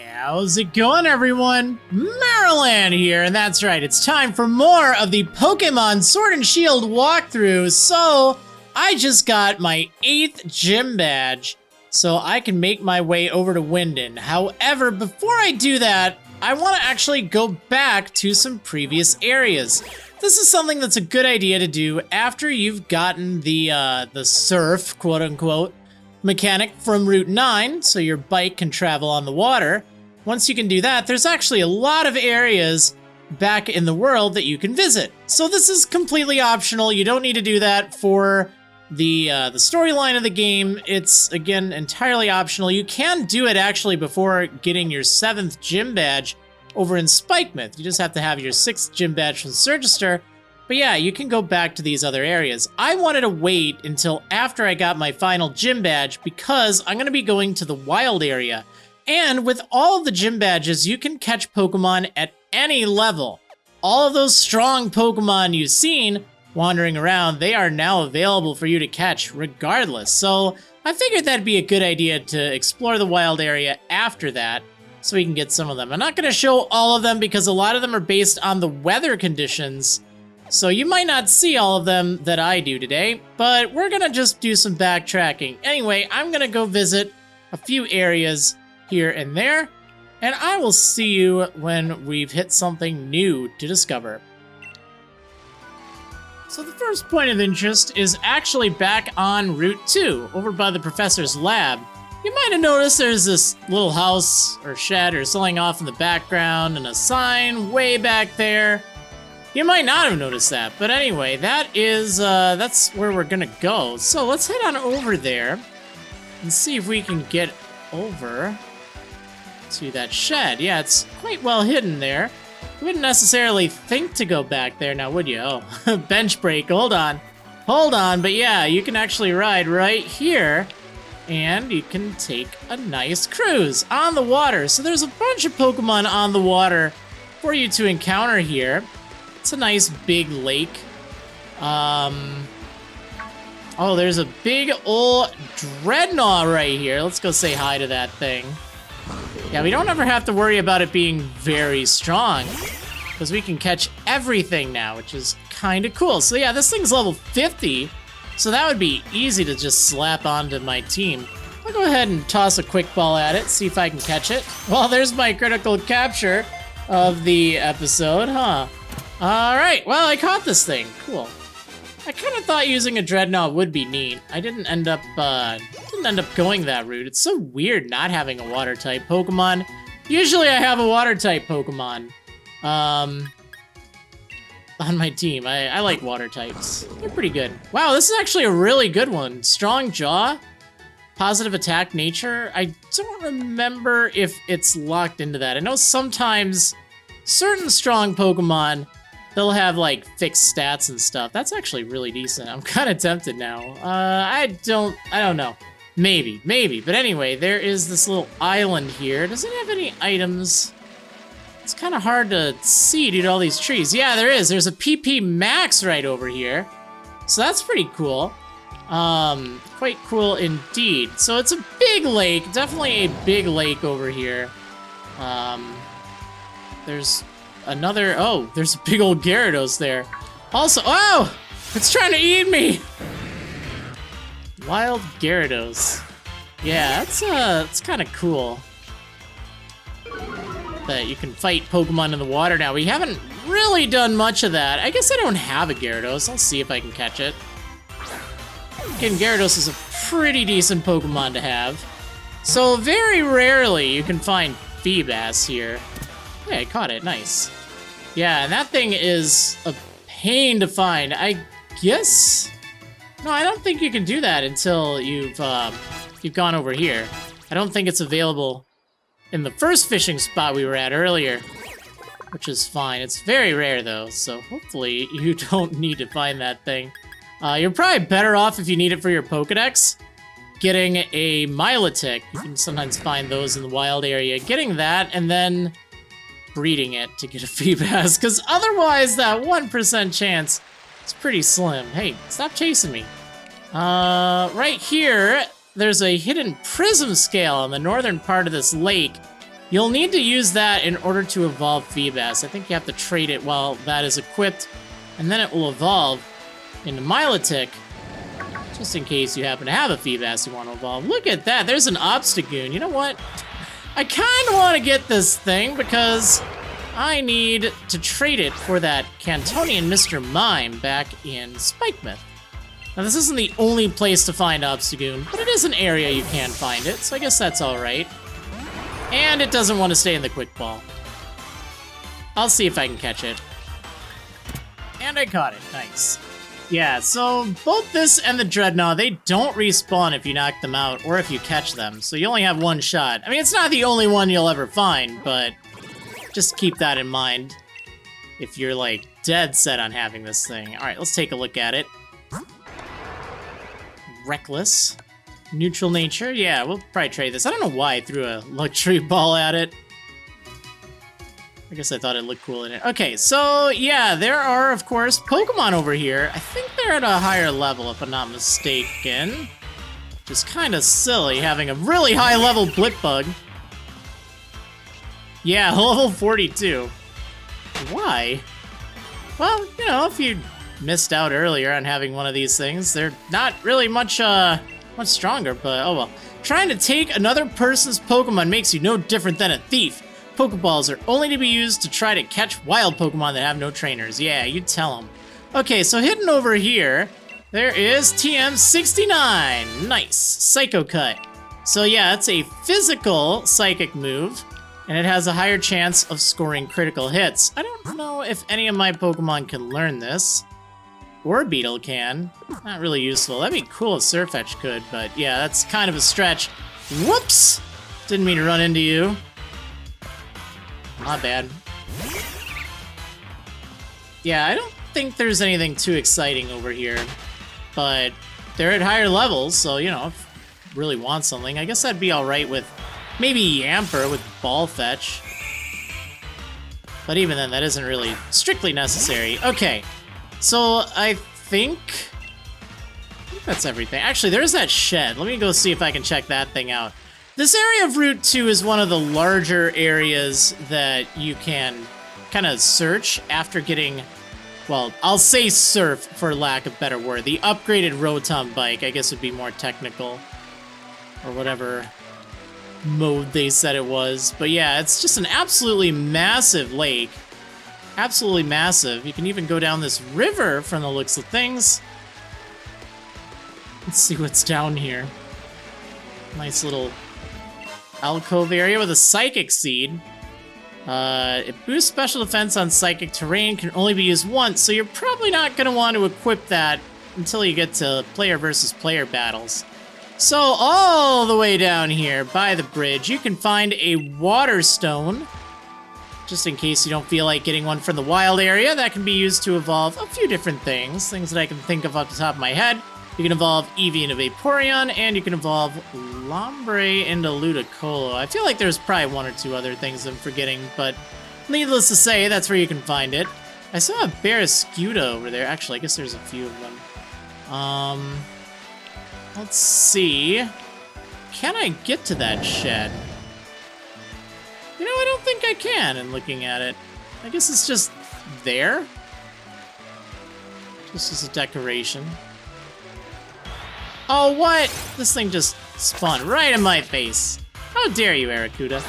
How's it going, everyone? Marriland here, and that's right, it's time for more of the Pokémon Sword and Shield walkthrough. So, I just got my 8th gym badge, so I can make my way over to Winden. However, before I do that, I want to actually go back to some previous areas. This is something that's a good idea to do after you've gotten the surf, quote-unquote, mechanic from Route 9, so your bike can travel on the water. Once you can do that, there's actually a lot of areas back in the world that you can visit. So this is completely optional. You don't need to do that for the storyline of the game. It's, again, entirely optional. You can do it, actually, before getting your 7th gym badge over in Spikemouth. You just have to have your 6th gym badge from Surgister. But yeah, you can go back to these other areas. I wanted to wait until after I got my final gym badge because I'm going to be going to the wild area. And with all of the gym badges, you can catch Pokemon at any level. All of those strong Pokemon you've seen wandering around, they are now available for you to catch regardless. So I figured that'd be a good idea to explore the wild area after that so we can get some of them. I'm not going to show all of them because a lot of them are based on the weather conditions. So you might not see all of them that I do today, but we're going to just do some backtracking. Anyway, I'm going to go visit a few areas here and there, and I will see you when we've hit something new to discover. So the first point of interest is actually back on Route 2, over by the professor's lab. You might have noticed there's this little house or shed or something off in the background and a sign way back there. You might not have noticed that, but anyway, that's where we're gonna go. So let's head on over there and see if we can get over to that shed. Yeah, it's quite well hidden there. You wouldn't necessarily think to go back there now, would you? Oh, bench break, hold on. Hold on, but yeah, you can actually ride right here and you can take a nice cruise on the water. So there's a bunch of Pokemon on the water for you to encounter here. It's a nice big lake. Oh, there's a big old Dreadnought right here. Let's go say hi to that thing. Yeah, we don't ever have to worry about it being very strong because we can catch everything now, which is kind of cool. So yeah, this thing's level 50, so that would be easy to just slap onto my team. I'll go ahead and toss a quick ball at it, see if I can catch it. Well, there's my critical capture of the episode, huh? All right, well, I caught this thing. Cool. I kind of thought using a Dreadnought would be neat. I didn't end up going that route. It's so weird not having a water-type Pokemon. Usually I have a water-type Pokemon on my team. I like water types. They're pretty good. Wow, this is actually a really good one. Strong Jaw, positive attack nature. I don't remember if it's locked into that. I know sometimes certain strong Pokemon, they'll have, like, fixed stats and stuff. That's actually really decent. I'm kind of tempted now. I don't know. Maybe. But anyway, there is this little island here. Does it have any items? It's kind of hard to see due to all these trees. Yeah, there is. There's a PP Max right over here. So that's pretty cool. Quite cool indeed. So it's a big lake. Definitely a big lake over here. There's another, oh, there's a big old Gyarados there. Also, oh, it's trying to eat me. Wild Gyarados. Yeah, that's kind of cool that you can fight Pokemon in the water now. We haven't really done much of that. I guess I don't have a Gyarados. I'll see if I can catch it. Again, Gyarados is a pretty decent Pokemon to have. So very rarely you can find Feebas here. Yeah, I caught it. Nice. Yeah, and that thing is a pain to find. I guess... No, I don't think you can do that until you've gone over here. I don't think it's available in the first fishing spot we were at earlier, which is fine. It's very rare, though, so hopefully you don't need to find that thing. You're probably better off if you need it for your Pokédex. Getting a Milotic. You can sometimes find those in the wild area. Getting that, and then breeding it to get a Feebas, because otherwise that 1% chance is pretty slim. Hey, stop chasing me. Right here, there's a hidden prism scale on the northern part of this lake You'll need to use that in order to evolve Feebas. I think you have to trade it while that is equipped, and then it will evolve into Milotic, just in case you happen to have a Feebas you want to evolve. Look at that, there's an Obstagoon. You know what? I kind of want to get this thing because I need to trade it for that Cantonian Mr. Mime back in Spikemouth. Now, this isn't the only place to find Obstagoon, but it is an area you can find it, so I guess that's alright. And it doesn't want to stay in the Quick Ball. I'll see if I can catch it. And I caught it. Nice. Yeah, so both this and the Dreadnought, they don't respawn if you knock them out or if you catch them, so you only have one shot. I mean, it's not the only one you'll ever find, but just keep that in mind if you're, like, dead set on having this thing. Alright, let's take a look at it. Reckless. Neutral nature. Yeah, we'll probably trade this. I don't know why I threw a luxury ball at it. I guess I thought it looked cool in it. Okay, so yeah, there are, of course, Pokemon over here. I think they're at a higher level, if I'm not mistaken. Just kind of silly having a really high level Blipbug. Yeah, level 42. Why? Well, you know, if you missed out earlier on having one of these things, they're not really much stronger, but oh well. Trying to take another person's Pokemon makes you no different than a thief. Pokeballs are only to be used to try to catch wild Pokemon that have no trainers. Yeah, you tell them. Okay, so hidden over here, there is TM69. Nice. Psycho Cut. So yeah, it's a physical psychic move, and it has a higher chance of scoring critical hits. I don't know if any of my Pokemon can learn this. Or Beetle can. Not really useful. That'd be cool if Sirfetch'd could, but yeah, that's kind of a stretch. Whoops! Didn't mean to run into you. Not bad. Yeah, I don't think there's anything too exciting over here, but they're at higher levels, so, you know, if you really want something, I guess that'd be alright with maybe Yamper with Ball Fetch. But even then, that isn't really strictly necessary. Okay, so I think that's everything. Actually, there's that shed. Let me go see if I can check that thing out. This area of Route 2 is one of the larger areas that you can kind of search after getting, well, I'll say surf for lack of a better word. The upgraded Rotom bike, I guess would be more technical, or whatever mode they said it was. But yeah, it's just an absolutely massive lake. Absolutely massive. You can even go down this river from the looks of things. Let's see what's down here. Nice little alcove area with a Psychic Seed. It boosts special defense on psychic terrain, can only be used once, so you're probably not going to want to equip that until you get to player versus player battles. So all the way down here by the bridge, you can find a Water Stone. Just in case you don't feel like getting one from the wild area, that can be used to evolve a few different things. Things that I can think of off the top of my head. You can evolve Eevee into Vaporeon, and you can evolve Lombre into Ludicolo. I feel like there's probably one or two other things I'm forgetting, but needless to say, that's where you can find it. I saw a Barrascuda over there. Actually, I guess there's a few of them. Let's see. Can I get to that shed? You know, I don't think I can in looking at it. I guess it's just there. Just as a decoration. Oh, what? This thing just spawned right in my face. How dare you, Arrokuda?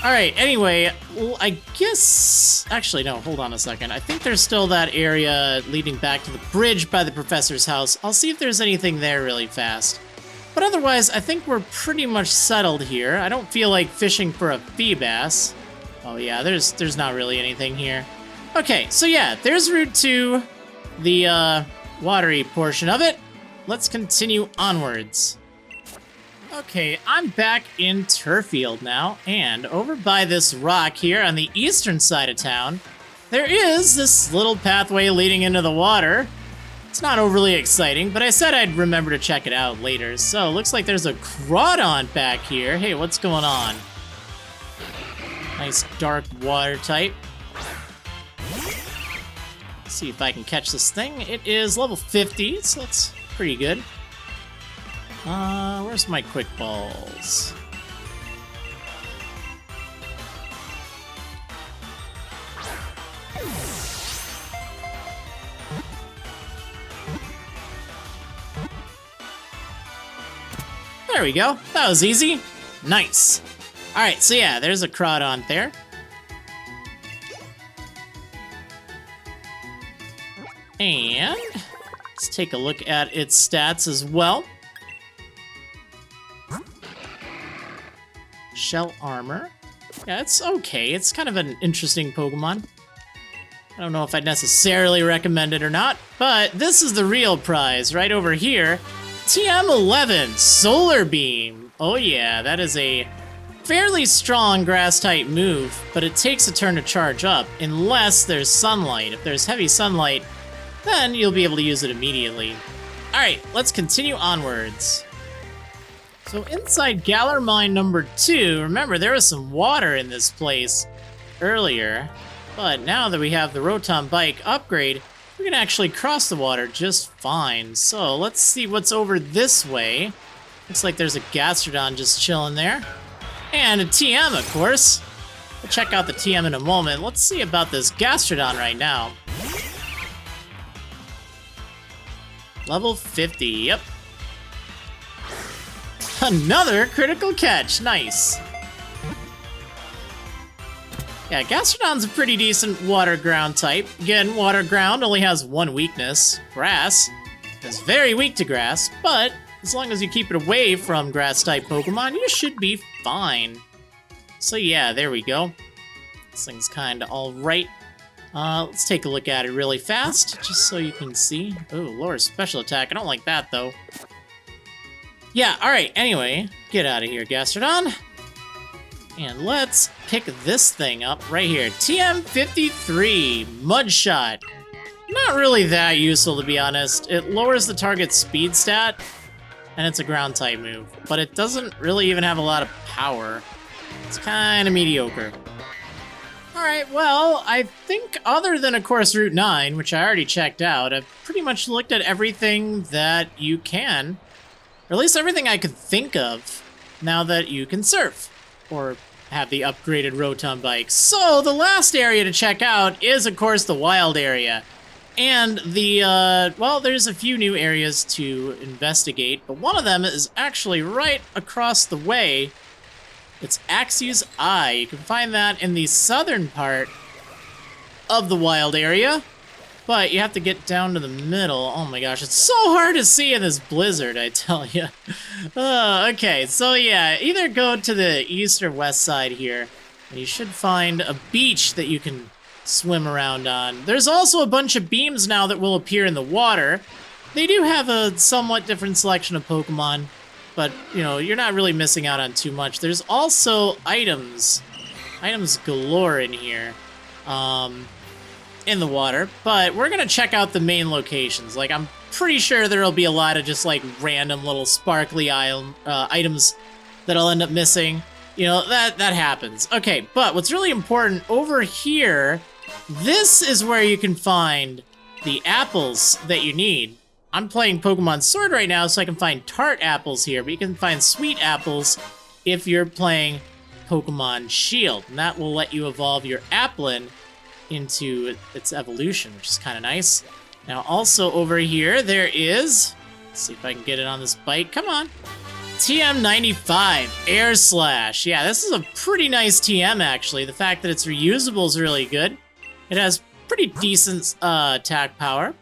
Alright, anyway, well, I guess... Actually, no, hold on a second. I think there's still that area leading back to the bridge by the professor's house. I'll see if there's anything there really fast. But otherwise, I think we're pretty much settled here. I don't feel like fishing for a Feebas. Oh yeah, there's not really anything here. Okay, so yeah, there's Route 2, the watery portion of it. Let's continue onwards. Okay, I'm back in Turffield now, and over by this rock here on the eastern side of town, there is this little pathway leading into the water. It's not overly exciting, but I said I'd remember to check it out later. So, looks like there's a Crawdon back here. Hey, what's going on? Nice dark water type. Let's see if I can catch this thing. It is level 50, so that's pretty good. Where's my quick balls? There we go. That was easy. Nice. Alright, so yeah, there's a Crawdon there. And let's take a look at its stats as well. Shell armor. Yeah, it's okay. It's kind of an interesting Pokemon. I don't know if I'd necessarily recommend it or not, but this is the real prize right over here. TM11, Solar Beam. Oh yeah, that is a fairly strong grass-type move, but it takes a turn to charge up, unless there's sunlight. If there's heavy sunlight, then you'll be able to use it immediately. Alright, let's continue onwards. So inside Galar Mine No. 2, remember there was some water in this place earlier, but now that we have the Rotom Bike upgrade, we can actually cross the water just fine. So let's see what's over this way. Looks like there's a Gastrodon just chilling there. And a TM, of course. We'll check out the TM in a moment. Let's see about this Gastrodon right now. Level 50, yep. Another critical catch, nice. Yeah, Gastrodon's a pretty decent water ground type. Again, water ground only has one weakness, grass. It's very weak to grass, but as long as you keep it away from grass type Pokemon, you should be fine. So yeah, there we go. This thing's kinda alright. Let's take a look at it really fast, just so you can see. Oh, lower special attack. I don't like that, though. Yeah, alright, anyway. Get out of here, Gastrodon. And let's pick this thing up right here. TM53, Mudshot. Not really that useful, to be honest. It lowers the target's speed stat, and it's a ground-type move. But it doesn't really even have a lot of power. It's kind of mediocre. Alright, well, I think other than, of course, Route 9, which I already checked out, I've pretty much looked at everything that you can. Or at least everything I could think of now that you can surf. Or have the upgraded Rotom Bike. So, the last area to check out is, of course, the wild area. And the, well, there's a few new areas to investigate, but one of them is actually right across the way. It's Axew's Eye. You can find that in the southern part of the wild area, but you have to get down to the middle. Oh my gosh, it's so hard to see in this blizzard, I tell you. Okay, so yeah, either go to the east or west side here, and you should find a beach that you can swim around on. There's also a bunch of beams now that will appear in the water. They do have a somewhat different selection of Pokemon, but, you know, you're not really missing out on too much. There's also items galore in here, in the water, but we're gonna check out the main locations. Like, I'm pretty sure there'll be a lot of just, like, random little sparkly items that I'll end up missing. You know, that happens. Okay, but what's really important, over here, this is where you can find the apples that you need. I'm playing Pokemon Sword right now, so I can find tart apples here, but you can find sweet apples if you're playing Pokemon Shield, and that will let you evolve your Applin into its evolution, which is kind of nice. Now, also over here, there is... Let's see if I can get it on this bike. Come on. TM95, Air Slash. Yeah, this is a pretty nice TM, actually. The fact that it's reusable is really good. It has pretty decent attack power.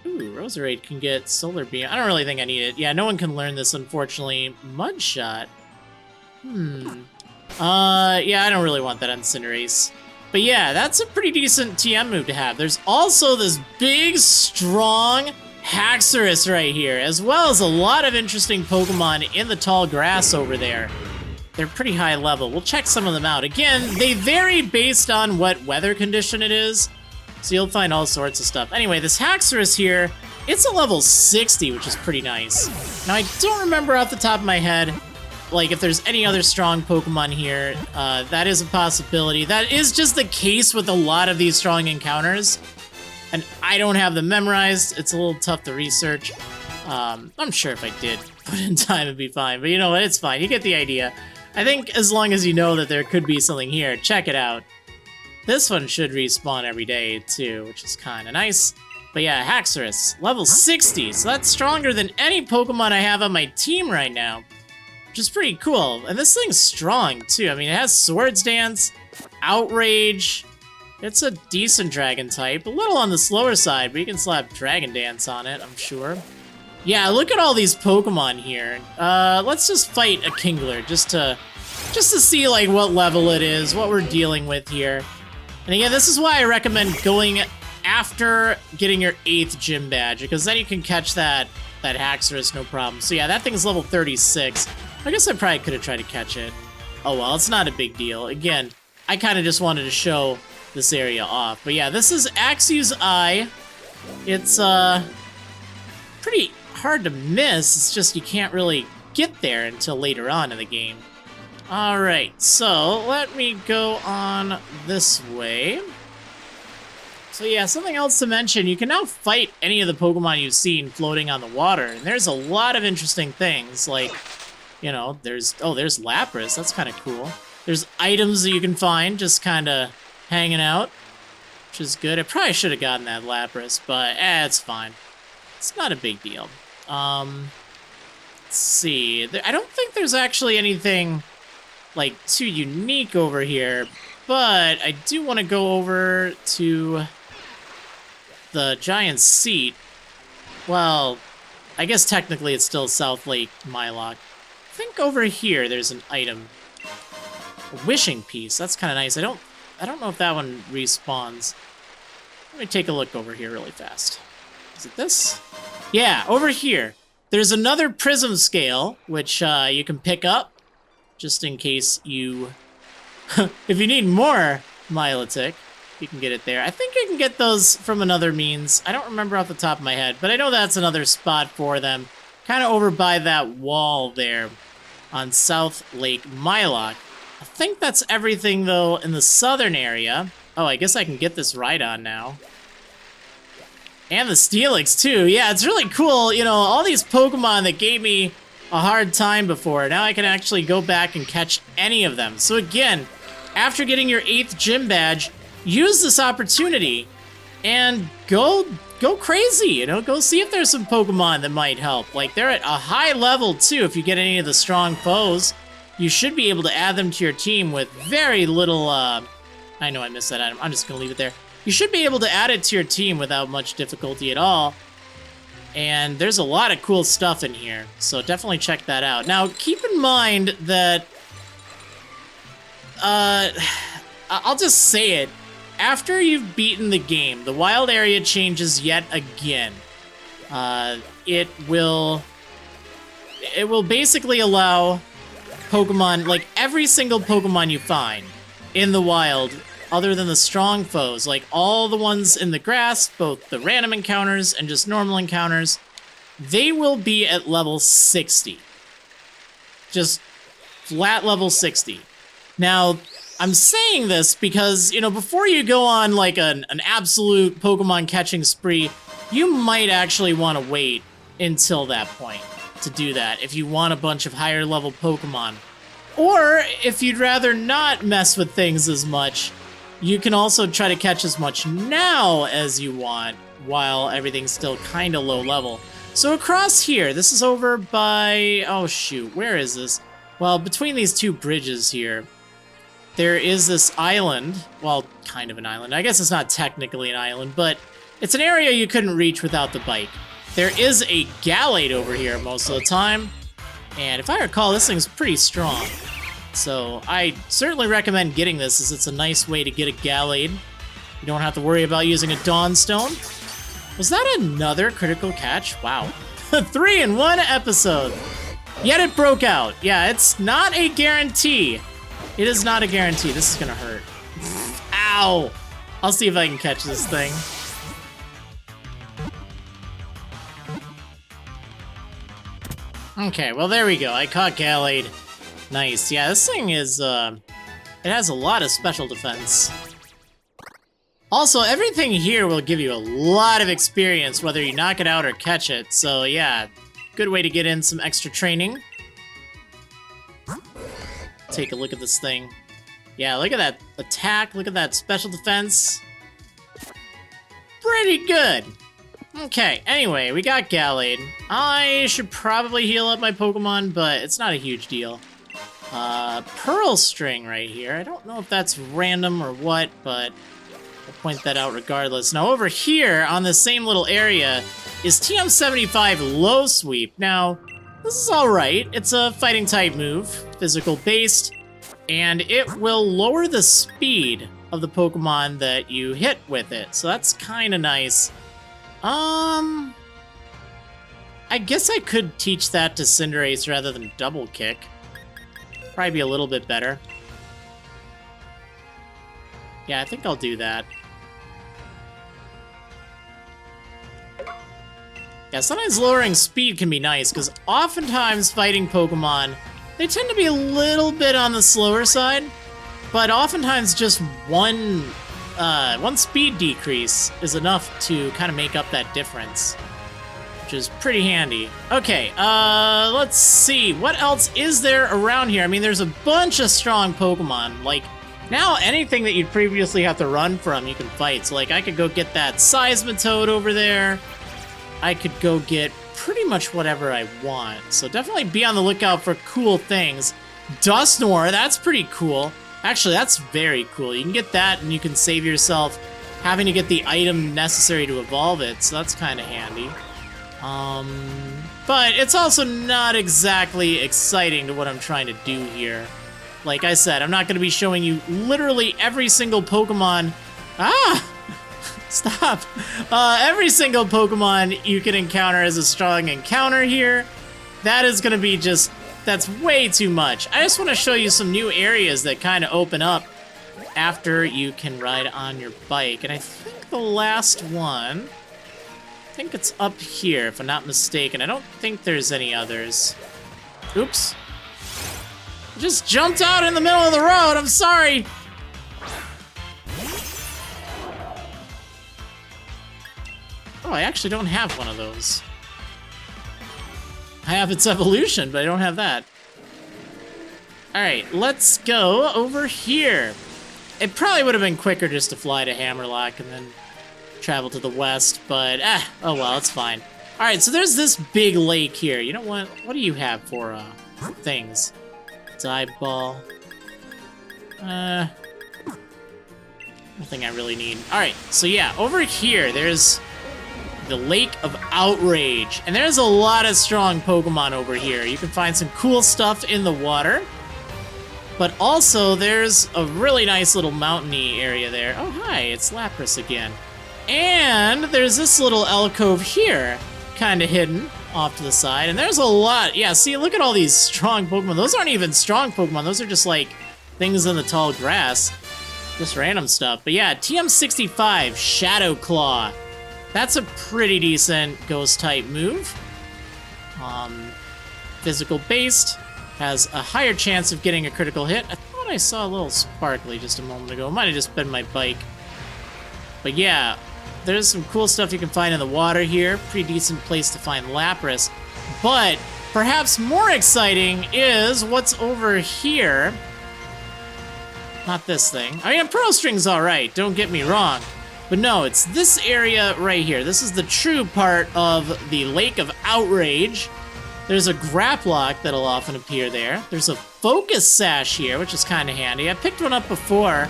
Ooh, Roserade can get Solar Beam. I don't really think I need it. Yeah, no one can learn this, unfortunately. Mudshot. Yeah, I don't really want that on Cinderace. But yeah, that's a pretty decent TM move to have. There's also this big, strong Haxorus right here, as well as a lot of interesting Pokemon in the tall grass over there. They're pretty high level. We'll check some of them out. Again, they vary based on what weather condition it is, so you'll find all sorts of stuff. Anyway, this Haxorus here, it's a level 60, which is pretty nice. Now, I don't remember off the top of my head, like, if there's any other strong Pokemon here. That is a possibility. That is just the case with a lot of these strong encounters, and I don't have them memorized. It's a little tough to research. I'm sure if I did put in time, it'd be fine, but you know what? It's fine. You get the idea. I think as long as you know that there could be something here, check it out. This one should respawn every day, too, which is kind of nice. But yeah, Haxorus, level 60, so that's stronger than any Pokemon I have on my team right now. Which is pretty cool. And this thing's strong, too. I mean, it has Swords Dance, Outrage. It's a decent Dragon type. A little on the slower side, but you can slap Dragon Dance on it, I'm sure. Yeah, look at all these Pokemon here. Let's just fight a Kingler, just to see, like, what level it is, what we're dealing with here. And again, this is why I recommend going after getting your 8th gym badge, because then you can catch that Haxorus, no problem. So yeah, that thing's level 36. I guess I probably could have tried to catch it. Oh well, it's not a big deal. Again, I kind of just wanted to show this area off. But yeah, this is Axew's Eye. It's pretty hard to miss. It's just you can't really get there until later on in the game. Alright, so let me go on this way. So yeah, something else to mention, you can now fight any of the Pokemon you've seen floating on the water, and there's a lot of interesting things, like, you know, there's Lapras, that's kind of cool. There's items that you can find just kind of hanging out, which is good. I probably should have gotten that Lapras, but it's fine. It's not a big deal. Let's see, I don't think there's actually anything, like, too unique over here, but I do want to go over to the giant seat. Well, I guess technically it's still South Lake Mylock. I think over here there's an item. A wishing piece. That's kind of nice. I don't know if that one respawns. Let me take a look over here really fast. Is it this? Yeah, over here. There's another prism scale, which you can pick up, just in case you... if you need more Milotic, you can get it there. I think you can get those from another means. I don't remember off the top of my head, but I know that's another spot for them. Kind of over by that wall there on South Lake Mylock. I think that's everything, though, in the southern area. Oh, I guess I can get this Rhydon now. And the Steelix, too. Yeah, it's really cool. You know, all these Pokemon that gave me a hard time before, now I can actually go back and catch any of them. So again, after getting your 8th gym badge, use this opportunity and go crazy, you know? Go see if there's some Pokemon that might help. Like, they're at a high level, too. If you get any of the strong foes, you should be able to add them to your team with very little, I know I missed that item. I'm just gonna leave it there. You should be able to add it to your team without much difficulty at all. And there's a lot of cool stuff in here, so definitely check that out. Now, keep in mind that, I'll just say it. After you've beaten the game, the wild area changes yet again. It will basically allow Pokemon, like every single Pokemon you find in the wild, other than the strong foes, like all the ones in the grass, both the random encounters and just normal encounters, they will be at level 60. Just flat level 60. Now, I'm saying this because, you know, before you go on like an absolute Pokemon catching spree, you might actually want to wait until that point to do that if you want a bunch of higher level Pokemon. Or if you'd rather not mess with things as much, you can also try to catch as much now as you want while everything's still kind of low level. So across here, this is over by, oh shoot, where is this? Well, between these two bridges here, there is this island, well, kind of an island. I guess it's not technically an island, but it's an area you couldn't reach without the bike. There is a Gallade over here most of the time, and if I recall, this thing's pretty strong. So I certainly recommend getting this, as it's a nice way to get a Gallade. You don't have to worry about using a Dawnstone. Was that another critical catch? Wow. 3 in 1 episode. Yet it broke out. Yeah, it's not a guarantee. It is not a guarantee. This is gonna hurt. Ow! I'll see if I can catch this thing. Okay, well there we go. I caught Gallade. Nice. Yeah, this thing is, it has a lot of special defense. Also, everything here will give you a lot of experience, whether you knock it out or catch it. So yeah, good way to get in some extra training. Take a look at this thing. Yeah, look at that attack, look at that special defense. Pretty good. Okay, anyway, we got Gallade. I should probably heal up my Pokemon, but it's not a huge deal. Pearl String right here. I don't know if that's random or what, but I'll point that out regardless. Now over here, on this same little area, is TM75 Low Sweep. Now, this is alright. It's a fighting type move, physical based, and it will lower the speed of the Pokemon that you hit with it. So that's kind of nice. I guess I could teach that to Cinderace rather than Double Kick. Probably be a little bit better. Yeah, I think I'll do that. Yeah, sometimes lowering speed can be nice, because oftentimes fighting Pokemon, they tend to be a little bit on the slower side, but oftentimes just one speed decrease is enough to kind of make up that difference, which is pretty handy. Okay, let's see. What else is there around here? I mean, there's a bunch of strong Pokemon. Like, now anything that you'd previously have to run from, you can fight. So, like, I could go get that Seismitoad over there. I could go get pretty much whatever I want. So definitely be on the lookout for cool things. Dusknoir, that's pretty cool. Actually, that's very cool. You can get that and you can save yourself having to get the item necessary to evolve it, so that's kind of handy. But it's also not exactly exciting to what I'm trying to do here. Like I said, I'm not going to be showing you literally every single Pokemon. Stop! Every single Pokemon you can encounter as a strong encounter here. That is going to be just... That's way too much. I just want to show you some new areas that kind of open up after you can ride on your bike. And I think the last one... I think it's up here, if I'm not mistaken. I don't think there's any others. Oops. Just jumped out in the middle of the road, I'm sorry! Oh, I actually don't have one of those. I have its evolution, but I don't have that. Alright, let's go over here. It probably would have been quicker just to fly to Hammerlock and then travel to the west, but oh well, it's fine. Alright, so there's this big lake here. You know what? What do you have for things? Dive Ball. Nothing I really need. Alright, so yeah, over here, there's the Lake of Outrage. And there's a lot of strong Pokemon over here. You can find some cool stuff in the water. But also, there's a really nice little mountainy area there. Oh, hi, it's Lapras again. And there's this little alcove here, kind of hidden off to the side. And there's a lot. Yeah, see, look at all these strong Pokemon. Those aren't even strong Pokemon. Those are just, like, things in the tall grass. Just random stuff. But yeah, TM65, Shadow Claw. That's a pretty decent ghost-type move. Physical based, has a higher chance of getting a critical hit. I thought I saw a little sparkly just a moment ago. It might have just been my bike. But yeah, there's some cool stuff you can find in the water here. Pretty decent place to find Lapras. But perhaps more exciting is what's over here. Not this thing. I mean, Pearl String's alright, don't get me wrong. But no, it's this area right here. This is the true part of the Lake of Outrage. There's a Graplock that'll often appear there. There's a Focus Sash here, which is kind of handy. I picked one up before.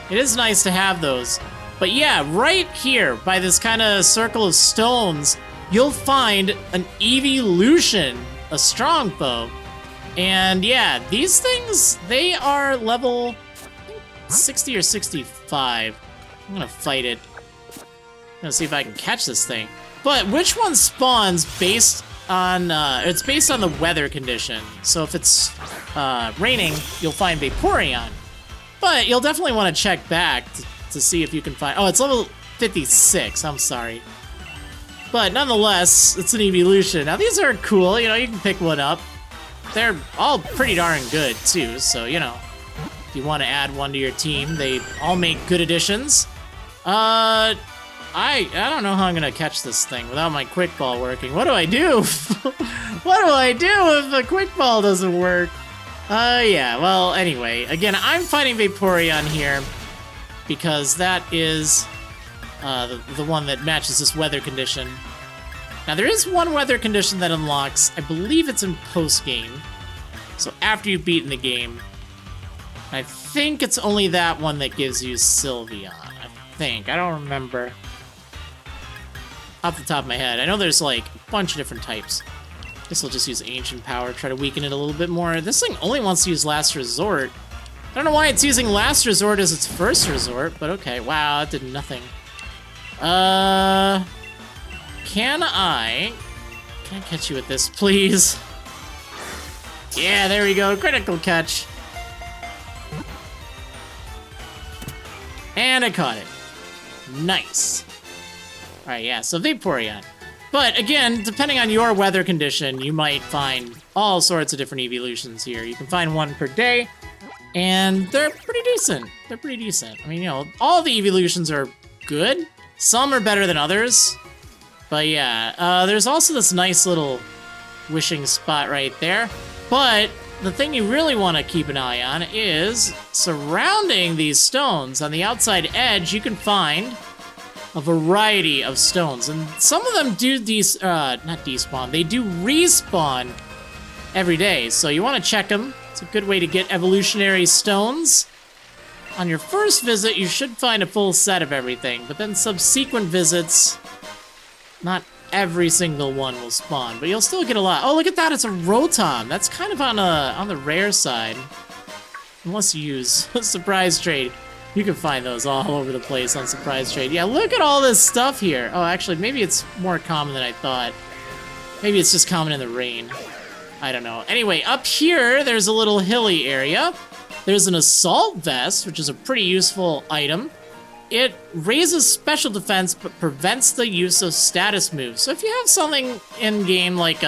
It is nice to have those. But yeah, right here, by this kind of circle of stones, you'll find an Evolution, a strong foe. And yeah, these things, they are level 60 or 65. I'm gonna fight it. I'm gonna see if I can catch this thing. But which one spawns based on, it's based on the weather condition. So if it's raining, you'll find Vaporeon. But you'll definitely want to check back to see if you can find, oh, it's level 56, I'm sorry. But nonetheless, it's an Evolution. Now these are cool, you know, you can pick one up. They're all pretty darn good too, so you know, if you want to add one to your team, they all make good additions. I don't know how I'm gonna catch this thing without my quick ball working. What do I do? What do I do if the quick ball doesn't work? Yeah, well, anyway, again, I'm fighting Vaporeon here because that is the one that matches this weather condition. Now, there is one weather condition that unlocks. I believe it's in post-game. So after you've beaten the game. I think it's only that one that gives you Sylveon. I think. I don't remember. Off the top of my head. I know there's like a bunch of different types. Guess I'll just use Ancient Power, try to weaken it a little bit more. This thing only wants to use Last Resort. I don't know why it's using Last Resort as its first resort, but okay. Wow, that did nothing. Can I catch you with this, please? Yeah, there we go. Critical catch. And I caught it. Nice. Alright, yeah, so Vaporeon. But again, depending on your weather condition, you might find all sorts of different evolutions here. You can find one per day, and they're pretty decent. They're pretty decent. I mean, you know, all the evolutions are good. Some are better than others. But yeah, there's also this nice little wishing spot right there. But the thing you really want to keep an eye on is surrounding these stones. On the outside edge, you can find a variety of stones, and some of them do not despawn, they do respawn every day, so you want to check them. It's a good way to get evolutionary stones. On your first visit, you should find a full set of everything, but then subsequent visits, not every single one will spawn, but you'll still get a lot. Oh, look at that, it's a Rotom. That's kind of on the rare side, unless you use a surprise trade. You can find those all over the place on Surprise Trade. Yeah, look at all this stuff here. Oh, actually, maybe it's more common than I thought. Maybe it's just common in the rain. I don't know. Anyway, up here, there's a little hilly area. There's an Assault Vest, which is a pretty useful item. It raises special defense, but prevents the use of status moves. So if you have something in-game like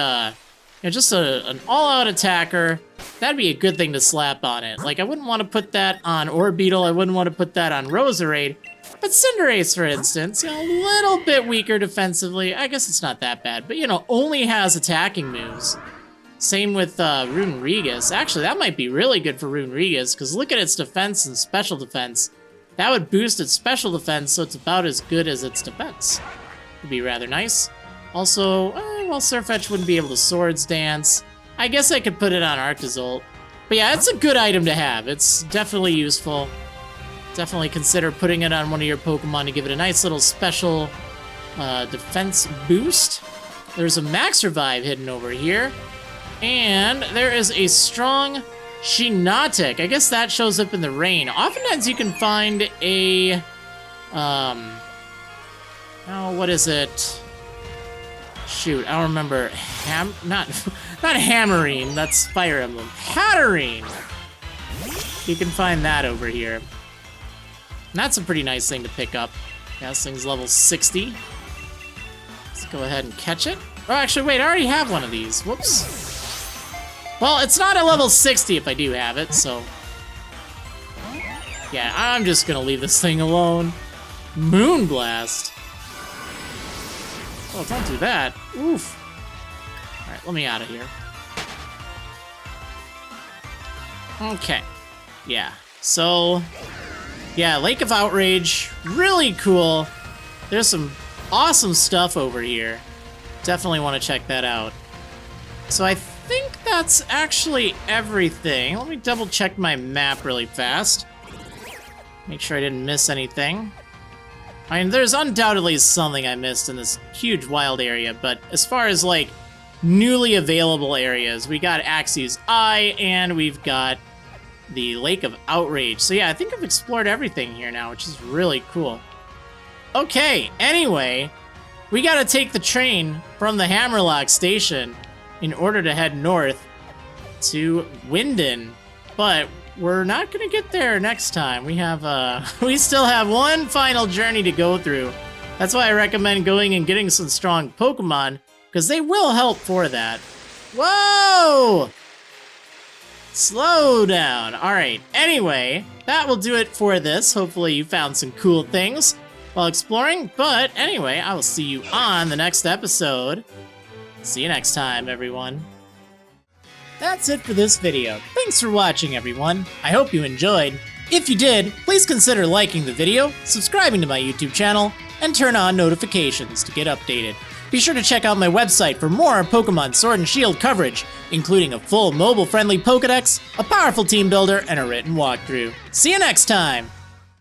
just an all-out attacker, that'd be a good thing to slap on it. Like, I wouldn't want to put that on Orbeetle, I wouldn't want to put that on Roserade, but Cinderace, for instance, you know, a little bit weaker defensively. I guess it's not that bad, but, you know, only has attacking moves. Same with Runerigus. Actually, that might be really good for Runerigus, because look at its defense and special defense. That would boost its special defense, so it's about as good as its defense. Would be rather nice. Also, well, Surfetch wouldn't be able to Swords Dance. I guess I could put it on Arctozolt. But yeah, it's a good item to have. It's definitely useful. Definitely consider putting it on one of your Pokemon to give it a nice little special defense boost. There's a Max Revive hidden over here. And there is a strong Shiinotic. I guess that shows up in the rain. Oftentimes you can find a... oh, what is it? Shoot, I don't remember. Not Hammerine, that's Fire Emblem. Hatterene! You can find that over here. And that's a pretty nice thing to pick up. Yeah, this thing's level 60. Let's go ahead and catch it. Oh, actually, wait, I already have one of these. Whoops. Well, it's not a level 60 if I do have it, so... yeah, I'm just gonna leave this thing alone. Moonblast. Oh, don't do that. Oof. Alright, let me out of here. Okay. Yeah. So, yeah, Lake of Outrage. Really cool. There's some awesome stuff over here. Definitely want to check that out. So I think that's actually everything. Let me double check my map really fast. Make sure I didn't miss anything. I mean, there's undoubtedly something I missed in this huge wild area, but as far as, like, newly available areas, we got Axew's Eye, and we've got the Lake of Outrage. So yeah, I think I've explored everything here now, which is really cool. Okay, anyway, we gotta take the train from the Hammerlock station in order to head north to Winden, but we're not gonna get there next time. We have, we still have one final journey to go through. That's why I recommend going and getting some strong Pokemon, because they will help for that. Whoa! Slow down. Alright, anyway, that will do it for this. Hopefully you found some cool things while exploring, but anyway, I will see you on the next episode. See you next time, everyone. That's it for this video. Thanks for watching, everyone. I hope you enjoyed. If you did, please consider liking the video, subscribing to my YouTube channel, and turn on notifications to get updated. Be sure to check out my website for more Pokemon Sword and Shield coverage, including a full mobile-friendly Pokédex, a powerful team builder, and a written walkthrough. See you next time!